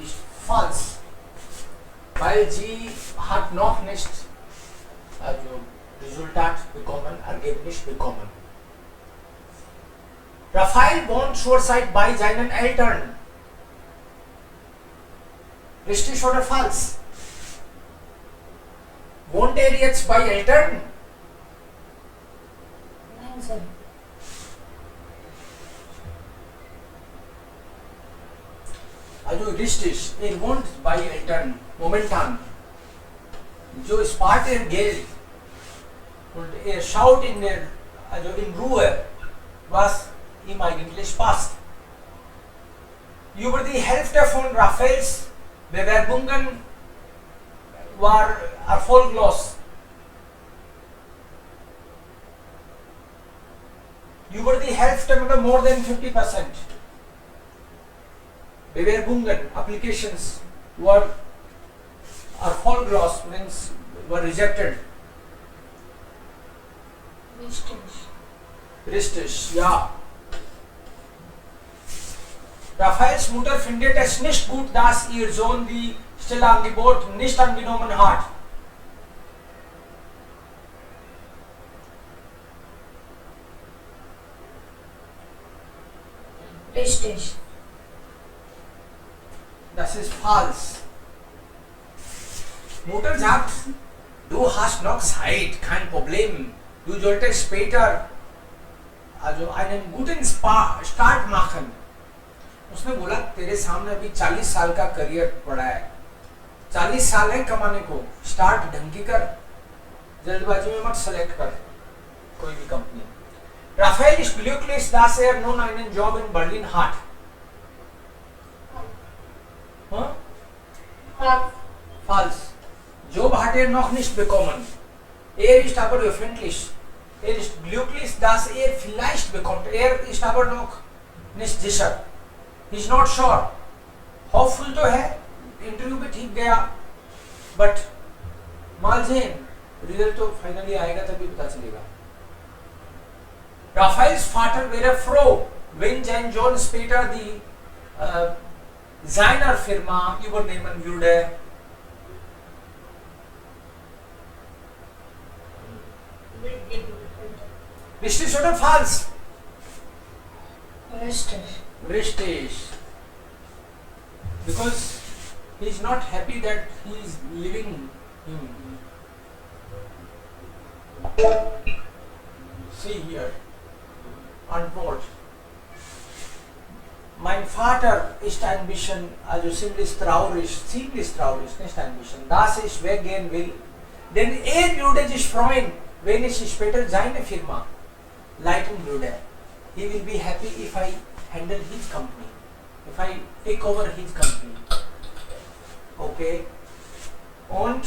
ist false, weil sie hat noch nicht Resultat bekommen, Ergebnis bekommen. Raphael wohnt zurzeit bei seinen Eltern. Richtig oder falsch? Wohnt er jetzt bei Eltern? Nein, Sir. Also richtig, er wohnt bei Eltern momentan. So spart er Geld und er schaut in Ruhe, was ihm eigentlich passt. Über die Hälfte von Raphaels Bewerbungen war erfolglos. Über die Hälfte, more than 50%. Bewerbungen, applications were erfolglos, means were rejected. Richtig, ja. Raphaels Mutter findet es nicht gut, dass ihr Sohn die Stellenangebot nicht angenommen hat. Richtig. Das ist falsch. Mutter sagt, du hast noch Zeit, kein Problem. Du solltest später einen guten Start machen. उसने बोला तेरे सामने अभी 40 साल का career पड़ा है, 40 साल है कमाने को, स्टार्ट ढंग की कर, जल्दबाजी में मत सेलेक्ट कर कोई भी company. Raphael ist glücklich, dass nun einen Job in Berlin hat. Falsch. Job hat noch nicht bekommen. Ist aber öffentlich. Ist glücklich, dass vielleicht bekommt. Ist aber noch nicht sicher. He's not sure. Hopeful तो है, interview भी ठीक गया, but mal sehen, result तो finally आएगा तभी पता चलेगा. Raphaels Vater wäre froh, wenn sein Sohn später die seiner Firma übernehmen würde. Richtig oder falsch? Richtig. Richtig. Because he is not happy that he is leaving him. See here. Antwort. Mein Vater ist ein bisschen, ziemlich traurig, nicht ein bisschen, dass ich weggehen will. Denn würde sich freuen, wenn ich später seine Firma leiten würde. He will be happy if I handle his company, if I take over his company. Okay. Und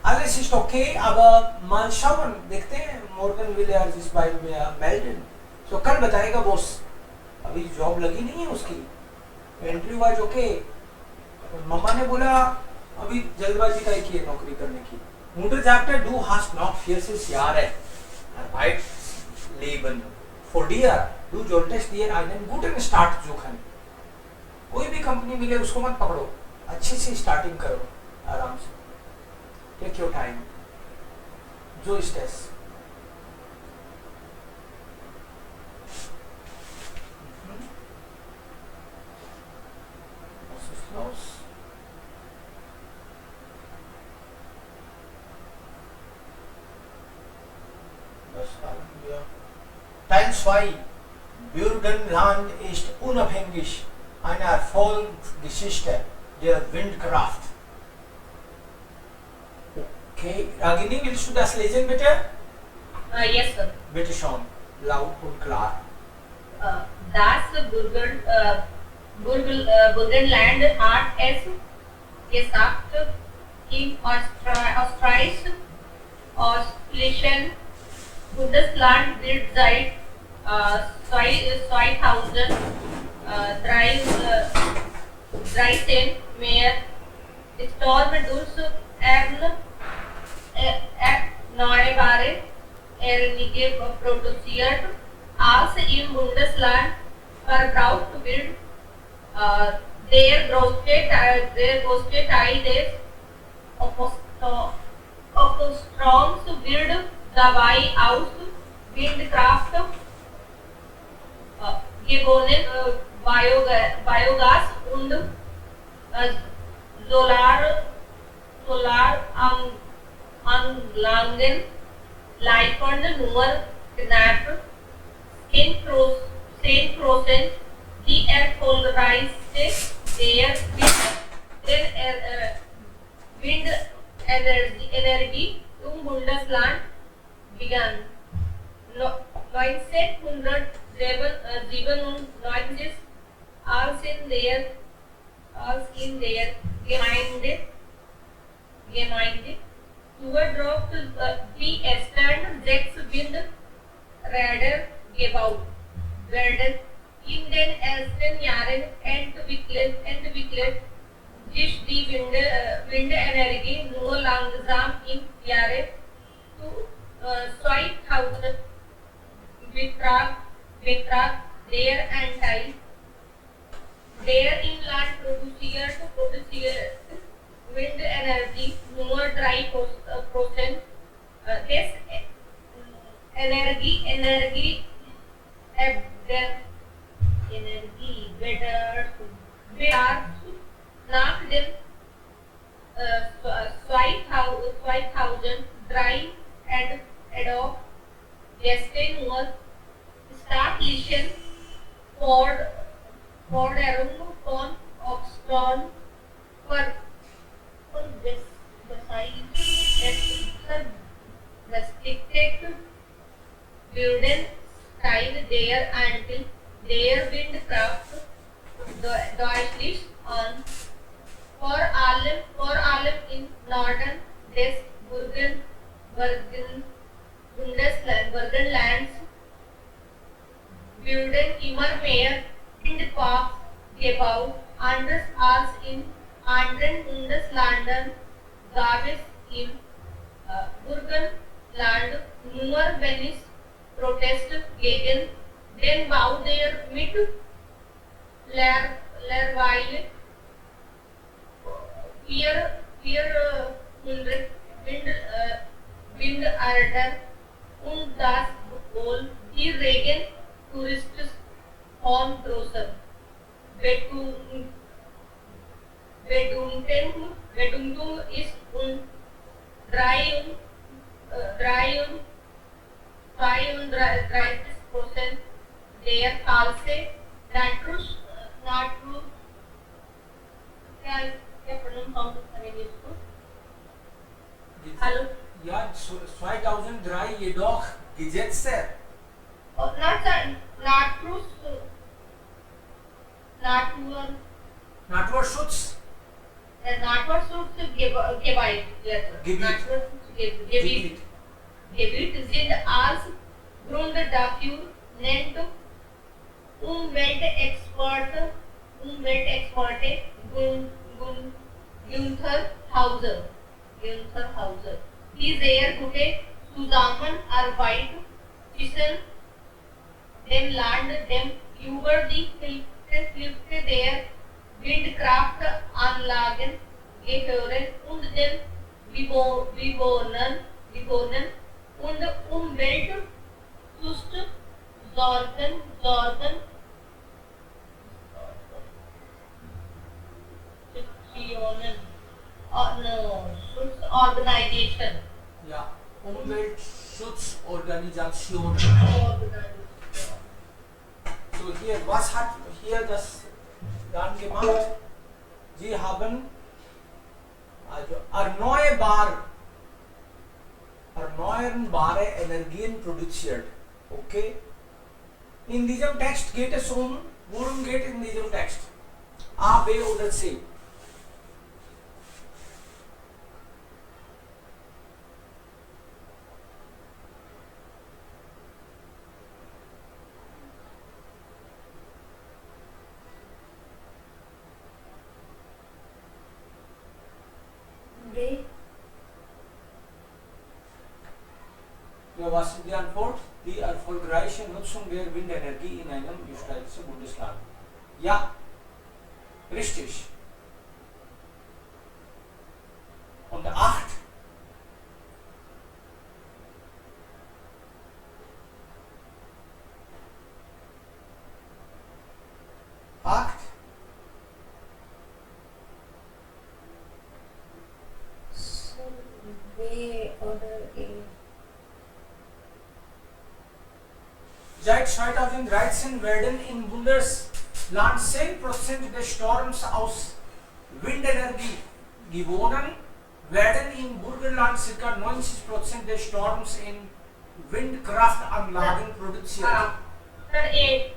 alles ist okay, aber mal schauen, देखते हैं, Morgan will sich bei mir melden. So कल बताएगा boss, अभी job लगी नहीं है उसकी, interview आज ओके. मम्मा ने बोला अभी जल्दबाजी का की है नौकरी करने की. Mutter sagte, du hast noch 40 Jahre Arbeitsleben vor dir. Du solltest dir einen guten Start suchen. कोई भी कंपनी मिले उसको मत पकड़ो, अच्छे से स्टार्टिंग करो, आराम से. Take your time. जो stress. Teil 2. Burgenland ist unabhängig, eine Erfolgsgeschichte der Windkraft. Okay, Ragini, willst du das lesen bitte? Yes, sir. Bitte schon, laut und klar. Das Burgenland hat es gesagt, im österreichischen Bundesland wird seit 2013 mehr Strom durch erneuerbare Energien produziert, als im Bundesland verbraucht wird. their größte Teil des Stroms wird dabei aus Windkraft gewonnen, Biogas und Solar, Solaranlagen liefern nur knapp 10%, die erfolgreichste der Windenergie im Bundesland begann. 1997, als in der Gemeinde Zugdorf die ersten 6 Windräder gebaut werden. In den ersten Jahren entwickelt sich die Windenergie nur langsam. Im Jahre 2000 betrag der Anteil der Inland produziert Windenergie nur 3% des Energiebedarfs nach dem 2003 ad-hoc Gäste nur staatlichen Forderungen von Oxford restricted würden Teil der Anteil der Windkraft deutlich an, vor allem in Norden des Burgenlands würden immer mehr Windparks gebaut. Anders als in anderen Bundesländern gab es im Burgenland nur wenig Proteste gegen den Bau der mittlerweile 400 Windarten und das, obwohl die Regen-Touristen von großer Bedeutung ist und 32% der falsche Hallo? Ja, 2003 jedoch Gesetze. Naturschutz. Gebiet sind als Grund dafür nennt Umweltexperte Günther Hauser, die sehr gute Zusammenarbeit zwischen dem Land, dem über die Hälfte der Windkraftanlagen gehören, und den Bewohnern und Umweltschutz sorgen. Schutzorganisation. Ja, Umweltschutzorganisation. So hier, was hat hier das dann gemacht? Sie haben also erneuerbare Energien produziert. Okay? In diesem Text geht es worum geht es in diesem Text? A, B oder C? Ja, was ist die Antwort? Die erfolgreiche Nutzung der Windenergie in einem österreichischen Bundesland. Ja, Richtig. Und 8. So, B oder E? Seit 2013 werden in Bundesland 10% des Stroms aus Windenergie gewonnen, werden im Burgenland ca. 90% des Stroms in Windkraftanlagen produziert. Sir, 8.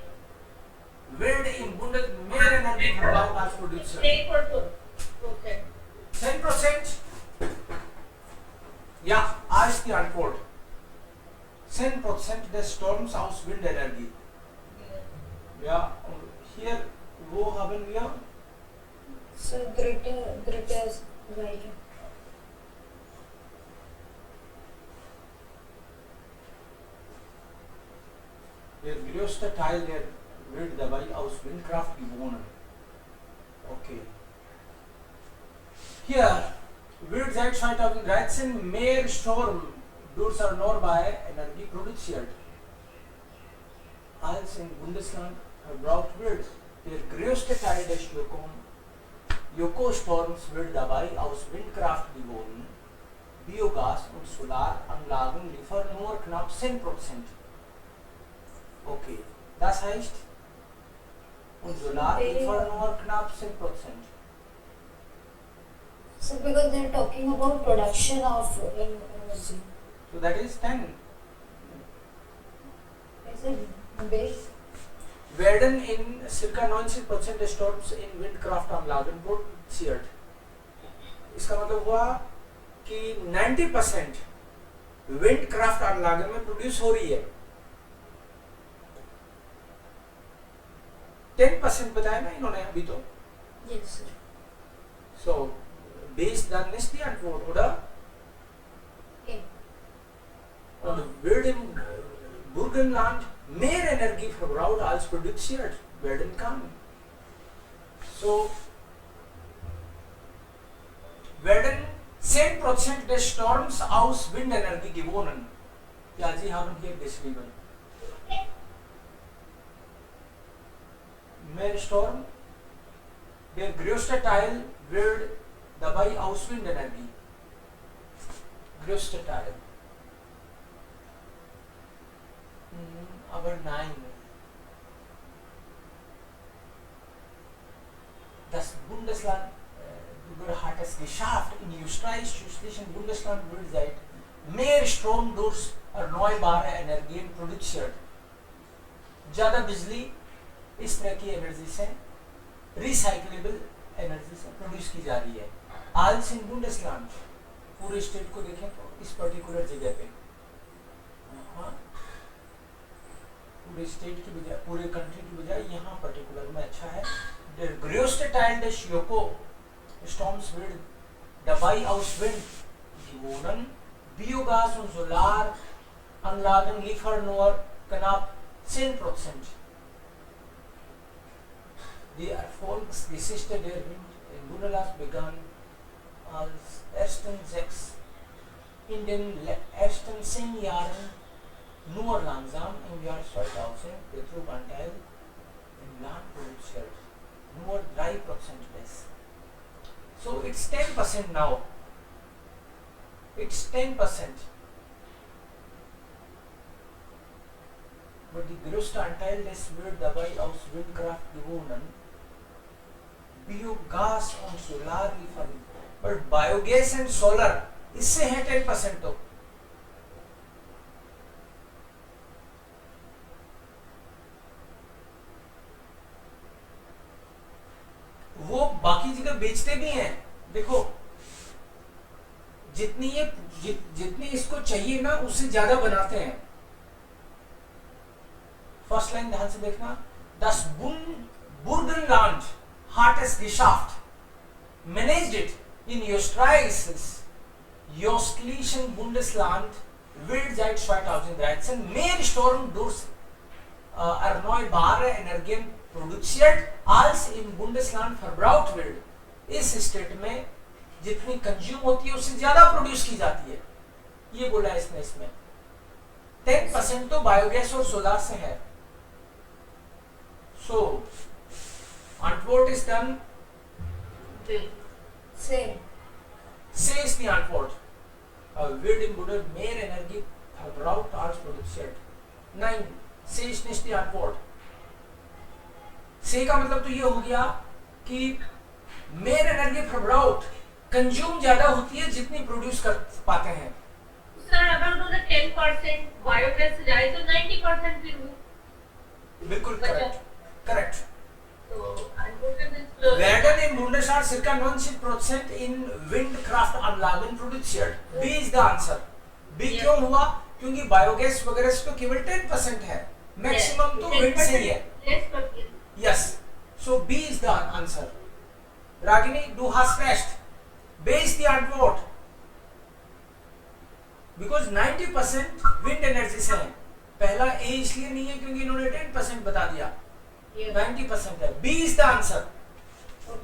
Wird im Bundes mehr Energie verbraucht als produziert. 8%. 10%? Ja, A ist die Antwort. 10% des Stroms aus Windenergie. Ja, und hier, wo haben wir? So, dritte Seite. Der größte Teil der wird dabei aus Windkraft gewonnen. Okay. Hier wird seit 2013 mehr Strom durch erneuerbare Energie produziert, als im Bundesland verbraucht wird. Der größte Teil des Ökostroms wird dabei aus Windkraft gewonnen. Biogas und Solaranlagen liefern nur knapp 10%. Okay, das heißt, und Solar liefern nur knapp 10%. So, because they're talking about production of energy. So that is 10. Is it base? Werden in circa 90% des Stroms in Windkraftanlagen produziert. इसका मतलब हुआ कि 90% Windkraftanlagen में produce हो रही है. 10% बताया ना इन्होंने अभी तो. Yes, sir. So based dann ist die Antwort, oder? Okay. Und wird im Burgenland mehr Energie verbraucht als produziert werden kann. So werden 10% des Stroms aus Windenergie gewonnen. Ja, Sie haben hier geschrieben. Mehr Strom, der größte Teil wird dabei aus Windenergie. Größte Teil. Aber nein. Das Bundesland hat es geschafft, in österreichisch-österreichischen Bundesland wird seit mehr Strom durch erneuerbare Energien produziert. ज़्यादा बिजली इस तरह की energy से recyclable energy से produce की जा रही है. आज इन बुंडेसलैंड पूरे स्टेट को देखें तो इस पर्टिकुलर जगह पे पूरे स्टेट की बजाय पूरे कंट्री की बजाय यहाँ पर्टिकुलर में अच्छा है. Der größte Teil des Ökostroms wird dabei aus Wind gewonnen. Biogas und Solaranlagen liefern nur knapp 10%. Die Erfolgsgeschichte der Wind in Bundeland begann in den ersten 10 Jahren nur langsam. Im Jahr 2000 betrug Anteil im Land produziert nur 3% less. So it's 10% now. It's 10%. Aber die größte Anteil des wird dabei aus Windkraft gewonnen. Biogas und Solar liefern. But Biogas and Solar इससे है 10% तो. वो बाकी जगह बेचते भी हैं. देखो जितनी इसको चाहिए ना उससे ज्यादा बनाते हैं. फर्स्ट लाइन ध्यान से देखना. Das Burgenland hat es geschafft, managed it in österreichisches östlichen Bundesland wird seit 2013 mehr Strom durch erneuerbare Energien produziert als im Bundesland verbraucht wird. इस स्टेट में जितनी कंज्यूम होती है उससे ज्यादा प्रोड्यूस की जाती है, ये बोला है इसने। इसमें 10% तो बायोगैस और सोलर से है। सो Antwort ist dann C. C ist die Antwort. Wird im Buddel mehr Energie verbraucht als produziert? Nein, C ist nicht die Antwort. C का मतलब तो ये हो गया कि mehr Energie verbraucht, कंज्यूम ज्यादा होती है जितनी प्रोड्यूस कर पाते हैं। सर अगर उन्होंने 10% बायोगैस से जाए तो 90% फिर वो बिल्कुल करेक्ट, करेक्ट। तो अनवोटेड is Werden im Bundesstaat circa 90% in Windkraftanlagen produziert. B is the answer. B क्यों हुआ? क्योंकि बायोगैस वगैरह से तो केवल 10% है, मैक्सिमम तो विंड से ही है। Yes, so B is the answer. Ragini, du hast recht. B is the Antwort. Because 90% wind energy से है। पहला A इसलिए नहीं है क्योंकि इन्होंने 10% बता दिया, 90% है। B is the answer.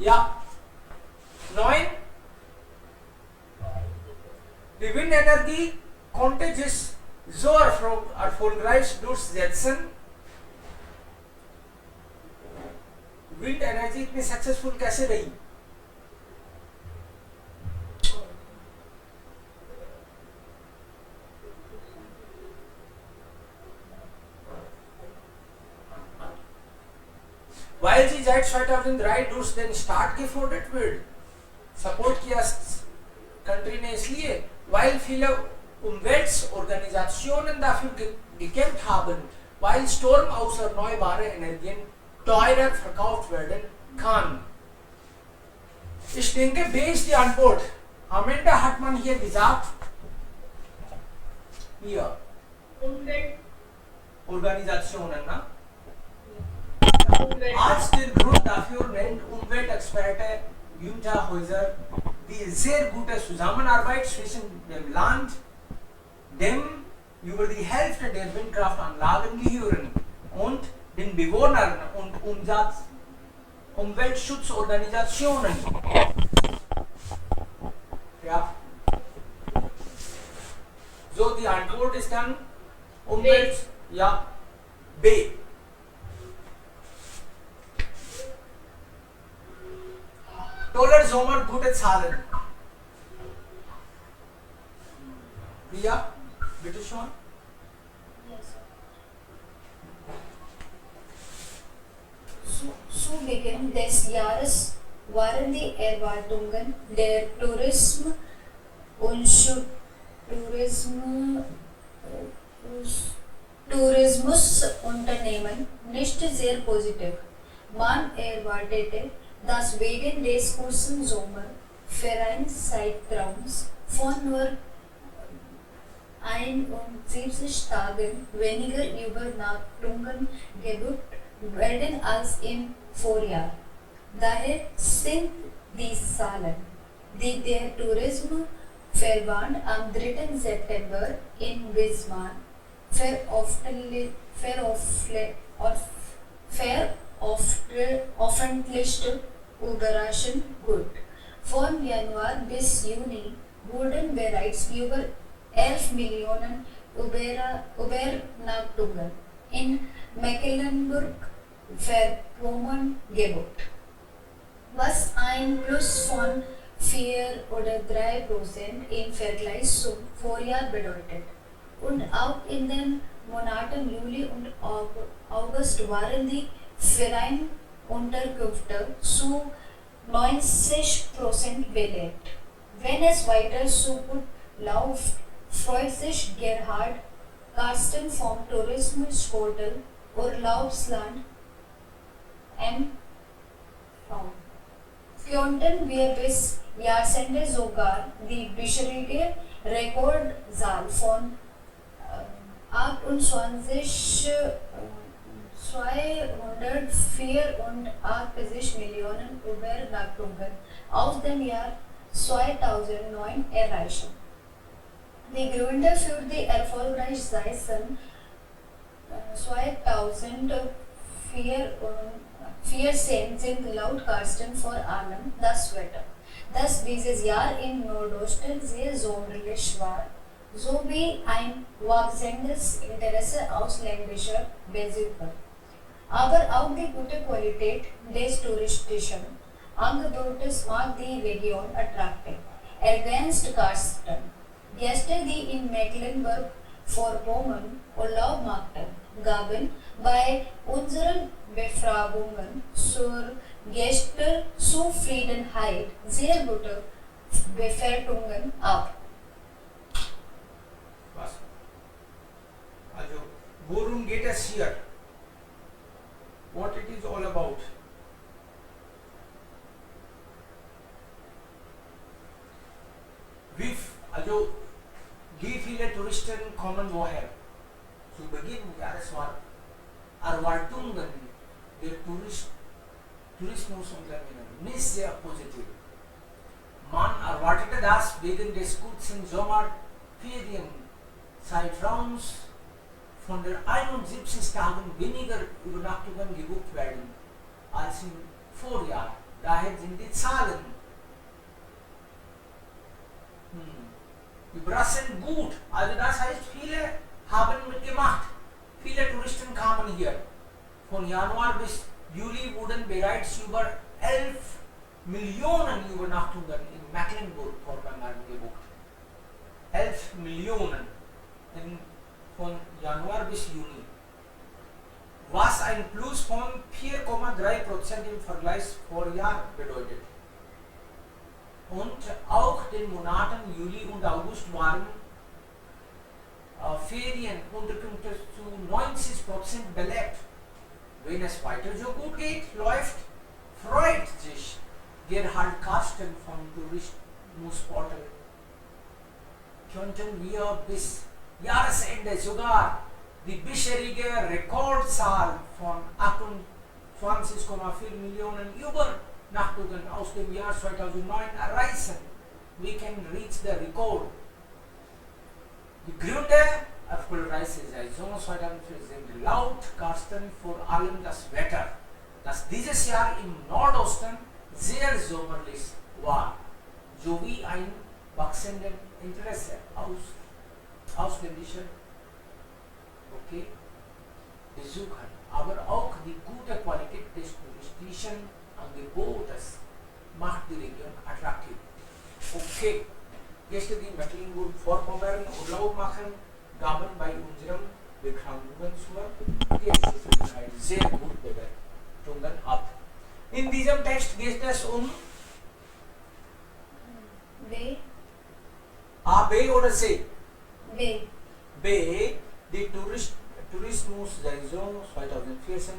Ja. 9. Die Windenergie konnte sich so erfolgreich durchsetzen. Wind energy इतनी सक्सेसफुल कैसे रही? Weil sie seit 2003 durch den Staat gefordert wird. Support किया कंट्री ने इसलिए, weil viele Umweltorganisationen dafür gekämpft haben, weil Strom aus erneuerbaren Energien teurer verkauft werden kann. Ich denke, B ist die Antwort. Am Ende hat man hier gesagt, hier, Organisationen, na? Als der Grund dafür nennt Umweltexperte Günther Häuser die sehr gute Zusammenarbeit zwischen dem Land, dem über die Hälfte der Windkraftanlagen gehören, und den Bewohnern und Umweltschutzorganisationen. Ja. So, die Antwort ist dann Umwelt, ja, B. Toller Sommer, gute Zahlen. Priya, bitte schon. Yes, sir. Zu Beginn des Jahres waren die Erwartungen der Tourismusunternehmen nicht sehr positiv. Man erwartete, dass wegen des kurzen Sommerferienzeitraums von nur 71 Tagen weniger Übernachtungen gebucht werden als im Vorjahr. Daher sind die Zahlen, die der Tourismusverband am 3. September in Wismar veröffentlichte, überraschend gut. Von Januar bis Juni wurden bereits über 11 Millionen Übernachtungen in Mecklenburg-Vorpommern gebucht, was ein Plus von 4 oder 3% im Vergleich zum Vorjahr bedeutet. Und auch in den Monaten Juli und August waren die Ferienunterkünfte zu 90% belegt. Wenn es weiter so gut läuft, freut sich Gerhard Carsten vom Tourismusportal Urlaubsland M. Könnten wir bis Jahresende sogar die bisherige Rekordzahl von 284 Millionen Übernachtungen aus dem Jahr 2009 erreichen. Die Gründe für die erfolgreichen 2004 14 sind laut Karsten vor allem das Wetter, das dieses Jahr in Nordosten sehr sommerlich war, sowie ein wachsendes Interesse ausländischer Besucher. Aber auch die gute Qualität des touristischen Angebotes macht die Region attraktiv. Ergänzt Karsten. Gäste, die in Mecklenburg-Vorpommern Urlaub machten, gaben bei unseren Befragungen zur Gästezufriedenheit sehr gute Bewertungen ab. Was? Also, worum geht es hier? What it is all about? Also, wie viele Touristen kommen woher? Zu Beginn Erwartungen der Tourismusunternehmen nicht sehr positiv. Man erwartete, dass wegen des kurzen Sommerferienzeitraums von der 71 Tagen weniger Übernachtungen gebucht werden als im Vorjahr. Daher sind die Zahlen überraschend gut. Also das heißt, viele haben mitgemacht. Viele Touristen kamen hier. Von Januar bis Juli wurden bereits über 11 Millionen Übernachtungen in Mecklenburg-Vorpommern gebucht. 11 Millionen von Januar bis Juni. Was ein Plus von 4,3% im Vergleich Vorjahr bedeutet. Und auch den Monaten Juli und August waren Ferienunterkünfte zu 90% belegt. Wenn es weiter so gut geht, freut sich Gerhard Karsten vom Tourismusportal. Könnten wir bis Jahresende sogar die bisherige Rekordzahl von 28,4 Millionen Übernachtungen aus dem Jahr 2009 erreichen. We can reach the record. Die Gründe erfolgreicher Saison 2004 sind laut Karsten vor allem das Wetter, das dieses Jahr im Nordosten sehr sommerlich war, sowie ein wachsendes Interesse ausländischer Besuchern, aber auch die gute Qualität des touristischen Angebotes macht die Region attraktiv. Okay, Gäste, die Mecklenburg-Vorpommern Urlaub machen, gaben bei unseren Befragungen zur Gästezufriedenheit sehr gut Bewertungen ab. In diesem Text geht es um B. A, B oder C? B. B, die Tourismussaison 2014.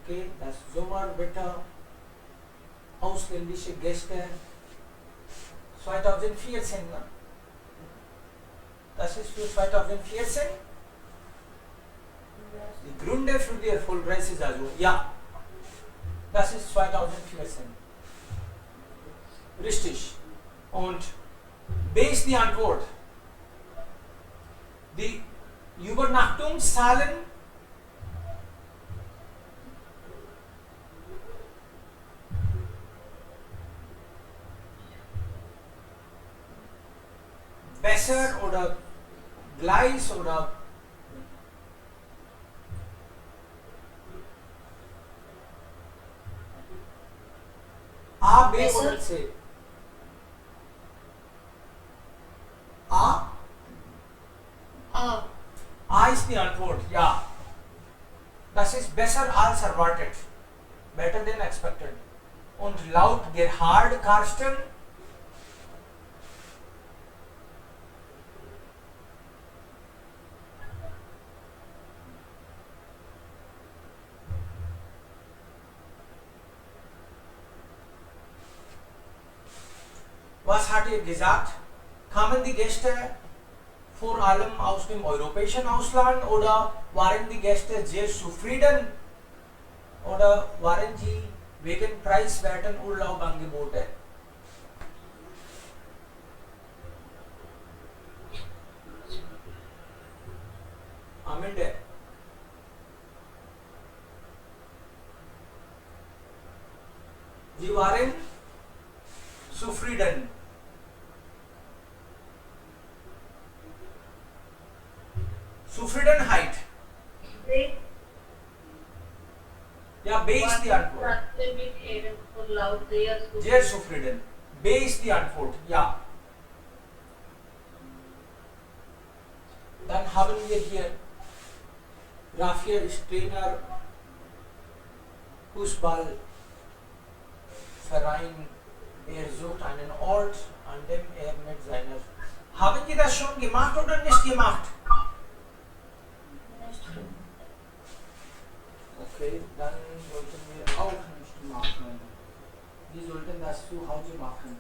Okay, das Sommerwetter, ausländische Gäste 2014. Das ist für 2014. Die Gründe für die erfolgreiche Saison. Ja, das ist 2014. Richtig. Und B ist die Antwort. Die Übernachtungszahlen besser oder gleich oder A, B Besser. oder C? A? A. A ist die Antwort, ja. Das ist besser als erwartet. Better than expected. Und laut Gerhard Karsten was hat er gesagt? Kamen die Gäste vor allem aus dem europäischen Ausland oder waren die Gäste sehr zufrieden oder waren sie wegen preiswerten Urlaubangebote? Am Ende. waren zufrieden. Zufriedenheit. Ja, B ist die Antwort. Sehr zufrieden. B ist die Antwort. Ja. Dann haben wir hier Rafael ist Trainer Fußballverein. Er sucht einen Ort, an dem er mit seiner... Haben Sie das schon gemacht oder nicht gemacht? Okay, dann sollten wir auch nicht machen. Wir sollten das zu Hause machen.